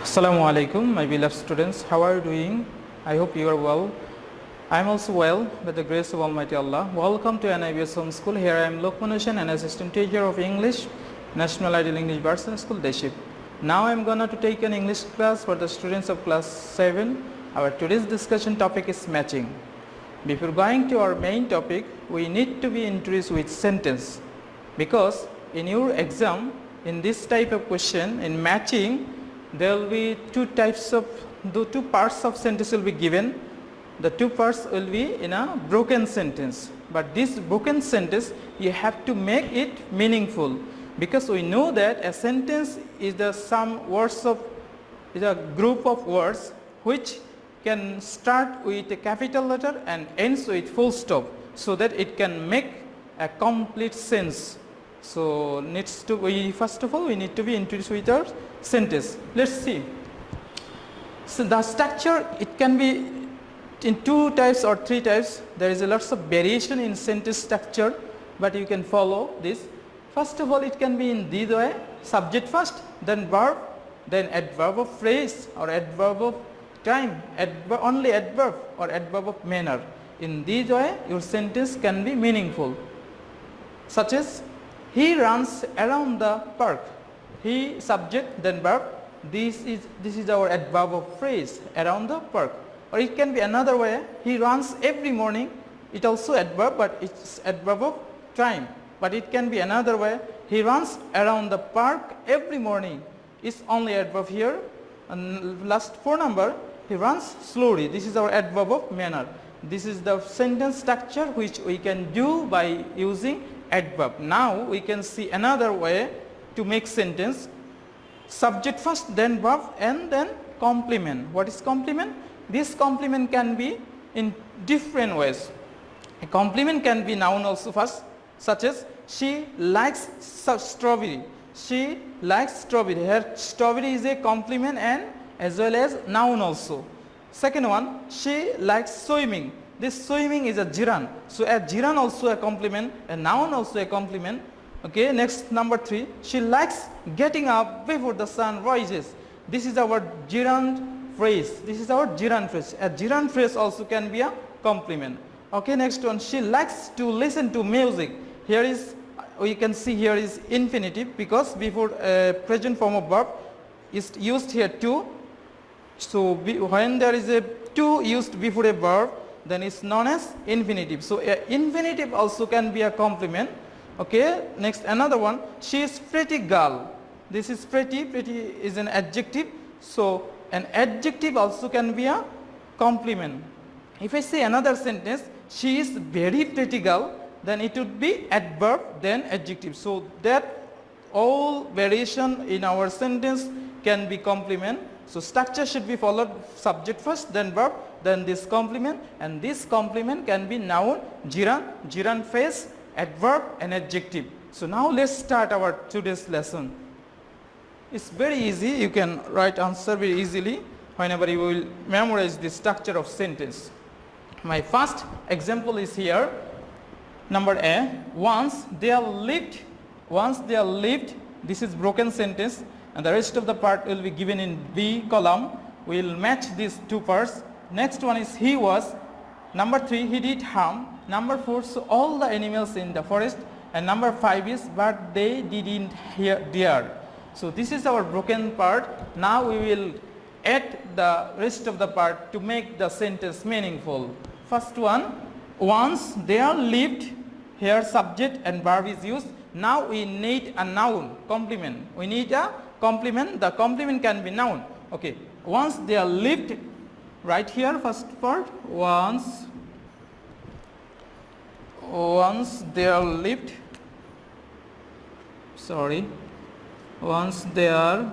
Assalamu alaikum, my beloved students. How are you doing? I hope you are well. I am also well by the grace of Almighty Allah. Welcome to NIBS Home School. Here I am Lokman and assistant teacher of English, National Ideal English Version School, Deship. Now I am going to take an English class for the students of class 7. Our today's discussion topic is matching. Before going to our main topic, we need to be introduced with sentence, because in your exam, in this type of question, in matching, there will be two parts of sentence will be given. The two parts will be in a broken sentence, but this broken sentence you have to make it meaningful, because we know that a sentence is a group of words which can start with a capital letter and ends with full stop, so that it can make a complete sense. So first of all we need to be introduced with our sentence. Let's see. So the structure, it can be in two types or three types. There is a lots of variation in sentence structure, but you can follow this. First of all, it can be in this way: subject first, then verb, then adverb of phrase or adverb of time, only adverb or adverb of manner. In this way your sentence can be meaningful, such as he runs around the park. He, subject, then verb. This is our adverb of phrase, around the park. Or it can be another way: he runs every morning. It also adverb, but it's adverb of time. But it can be another way: he runs around the park every morning. It's only adverb here. And last 4 number, he runs slowly. This is our adverb of manner. This is the sentence structure which we can do by using adverb. Now we can see another way to make sentence: subject first, then verb, and then complement. What is complement? This complement can be in different ways. A complement can be noun also first, such as she likes strawberry. She likes strawberry. Here strawberry is a complement and as well as noun also. Second one, she likes swimming. This swimming is a gerund. So a gerund also a complement, a noun also a complement. Okay, next number 3, she likes getting up before the sun rises. This is our gerund phrase. This is our gerund phrase. A gerund phrase also can be a complement. Okay, next one, she likes to listen to music. Here is, we can see here is infinitive, because before present form of verb is used here to. So when there is a to used before a verb, then it's known as infinitive. So infinitive also can be a complement. Okay, next another one, she is pretty girl. This is pretty is an adjective, so an adjective also can be a complement. If I say another sentence, she is very pretty girl, then it would be adverb, then adjective. So that all variation in our sentence can be complement. So structure should be followed: subject first, then verb, then this complement, and this complement can be noun, gerund phrase, adverb and adjective. So now let's start our today's lesson. It's very easy. You can write answer very easily whenever you will memorize the structure of sentence. My first example is here. Number A, once they lived. This is broken sentence, and the rest of the part will be given in B column. We will match these two parts. Next one is he was. Number 3, he did harm. Number 4, so all the animals in the forest. And number 5 is, but they didn't dare. So this is our broken part. Now we will add the rest of the part to make the sentence meaningful. First one, once there lived. Here subject and verb is used. Now we need a noun, complement. We need a complement. The complement can be noun. Okay, once there lived. Right here, first part, once there lived, once there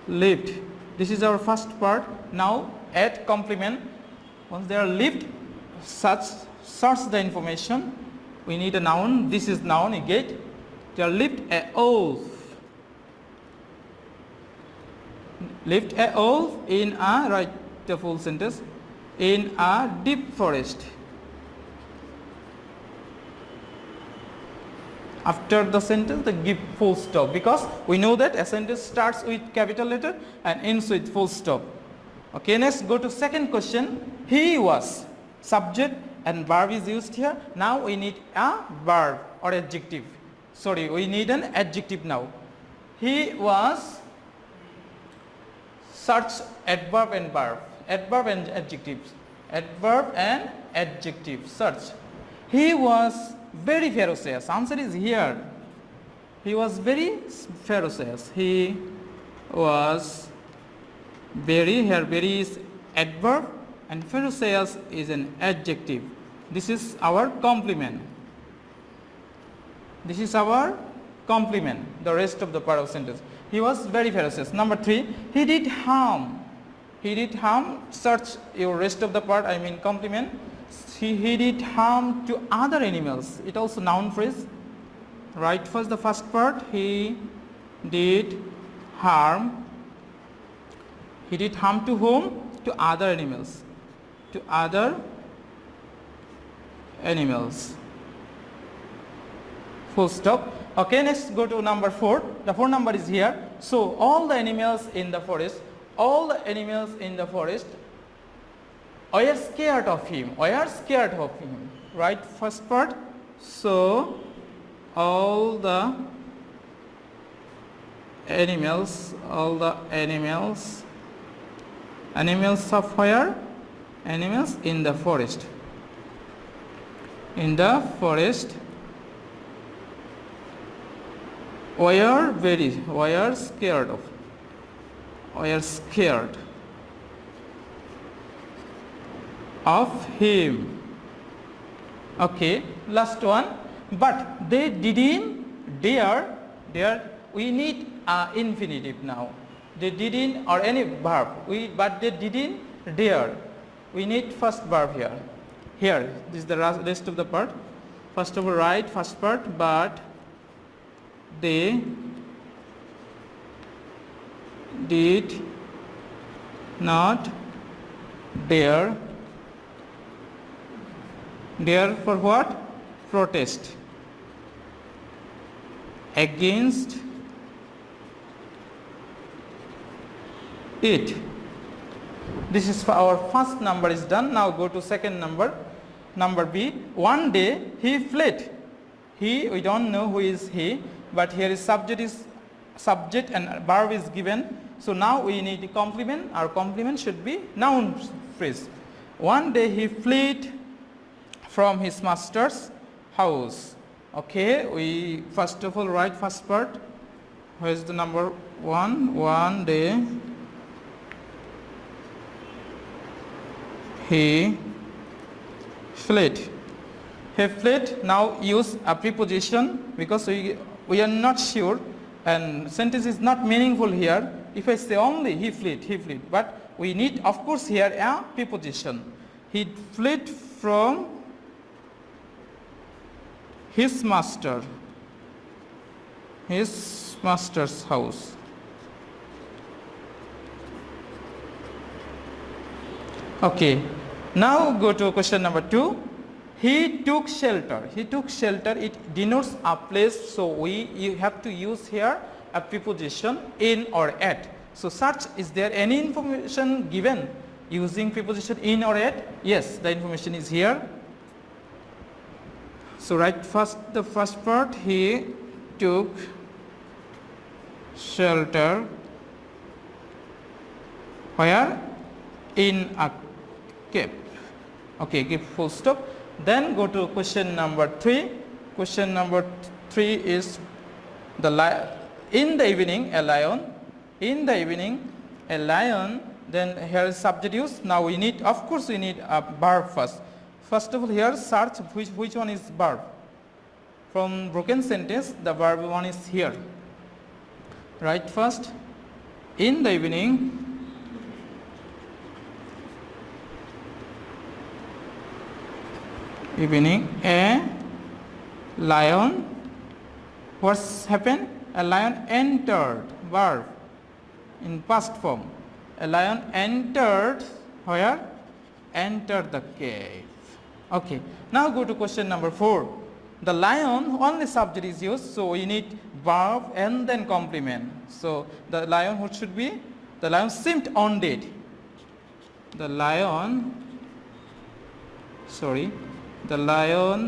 lived. This is our first part. Now add complement. Once there lived, search the information. We need a noun. This is noun. You get. There lived a wolf. Lived a wolf in a, write the full sentence, in a deep forest. After the sentence they give full stop, because we know that a sentence starts with capital letter and ends with full stop. Okay, next go to second question. He was, subject and verb is used here. Now we need a verb or adjective. Sorry, we need an adjective now. He was, search adverb and verb. Adverb and adjectives. Adverb and adjective. Search. He was very ferocious. Answer is here. He was very ferocious. He was very, here very is adverb and ferocious is an adjective. This is our complement. This is our complement, the rest of the part of sentence. He was very ferocious. Number 3, he did harm. He did harm, search your rest of the part, I mean complement. He did harm to other animals. It also noun phrase. Right, first the first part, he did harm. He did harm to whom? To other animals. To other animals. Full stop. Okay, next go to number 4. The 4 number is here. So all the animals in the forest, all the animals in the forest were scared of him. Were scared of him. Right, first part. So all the animals of where? Animals in the forest. In the forest were scared of. Were scared of him. Okay, last one. But they didn't dare. We need infinitive now. They didn't, or any verb. But they didn't dare. We need first verb here. Here, this is the rest of the part. First of all, write first part. But they did not dare. Dare for what? Protest against it. This is for our first number is done. Now go to second number. Number B. One day he fled. He, we don't know who is he, but here is subject and verb is given. So now we need a complement. Our complement should be noun phrase. One day he fled from his master's house. Okay, we first of all write first part. Where is the number 1? One day he fled. He fled. Now use a preposition, because we are not sure and sentence is not meaningful here. If I say only he fled, but we need of course here a preposition. He fled from his master's house. Okay, now go to question number 2. He took shelter. He took shelter. It denotes a place, so you have to use here a preposition in or at. So search, is there any information given using preposition in or at? Yes, the information is here. So write first the first part. He took shelter where? In a cave. Okay, give full stop. Then go to question number 3. Question number 3 is in the evening a lion. In the evening a lion. Then here is subject use. Now we need, of course we need a verb first. First of all here search which one is verb. From broken sentence the verb one is here. Right, first. In the evening a lion, what's happened? A lion entered, verb in past form. A lion entered where? Entered the cave. Okay, now go to question number 4. the lion only subject is used, so we need verb and then complement. So the lion, what should be? The lion seemed on dead. The lion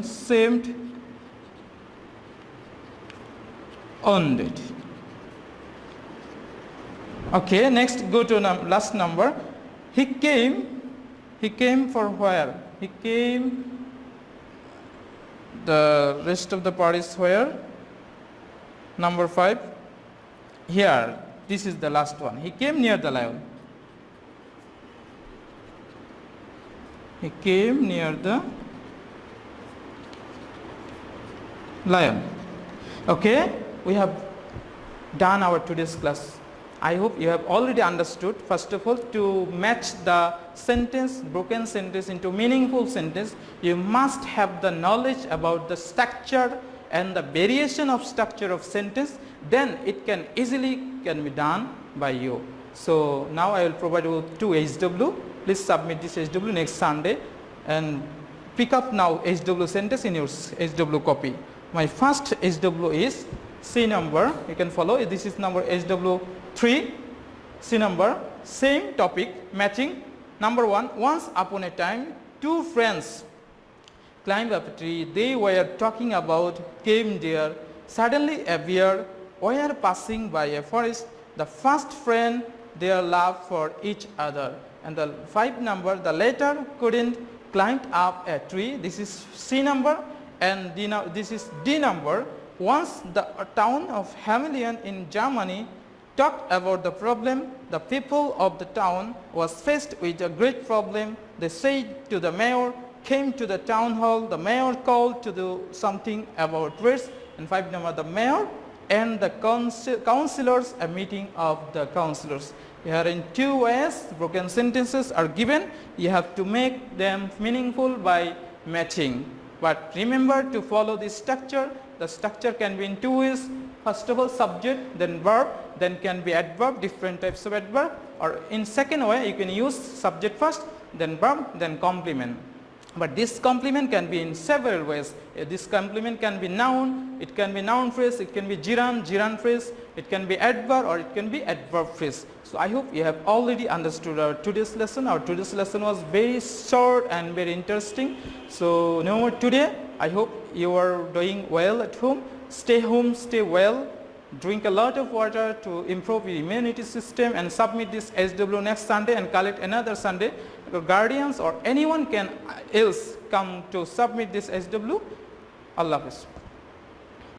seemed on dead. Okay, next go to last number. He came for where? He came, the rest of the part is where? Number 5. Here, this is the last one. He came near the lion. He came near the lion. Okay, we have done our today's class. I hope you have already understood. First of all, to match the sentence, broken sentence into meaningful sentence, you must have the knowledge about the structure and the variation of structure of sentence. Then it can easily be done by you. So now I will provide you 2 HW. Please submit this HW next Sunday and pick up now HW sentence in your HW copy. My first HW is C number. You can follow. This is number HW3. C number, same topic, matching. Number 1, once upon a time, 2 friends climbed up a tree. They were talking about came there. Suddenly a bear were passing by a forest. The first friend, their love for each other. And the 5 number, the latter couldn't climb up a tree. This is C number, and this is D number. Once the town of Hamelin in Germany talked about the problem, the people of the town was faced with a great problem. They said to the mayor, came to the town hall, the mayor called to do something about this. And 5 number, the mayor and the councillors, a meeting of the councillors. Here in 2 ways broken sentences are given. You have to make them meaningful by matching. But remember to follow this structure. The structure can be in 2 ways. First of all, subject, then verb, then can be adverb, different types of adverb. Or in second way, you can use subject first, then verb, then complement. But this complement can be in several ways. This complement can be noun, it can be noun phrase, it can be gerund phrase, it can be adverb, or it can be adverb phrase. So I hope you have already understood our today's lesson. Our today's lesson was very short and very interesting. So no more today. I hope you are doing well at home. Stay home, stay well. Drink a lot of water to improve your immunity system, and submit this SW next Sunday and collect another Sunday. Your guardians or anyone can else come to submit this SW. Allah Hafiz.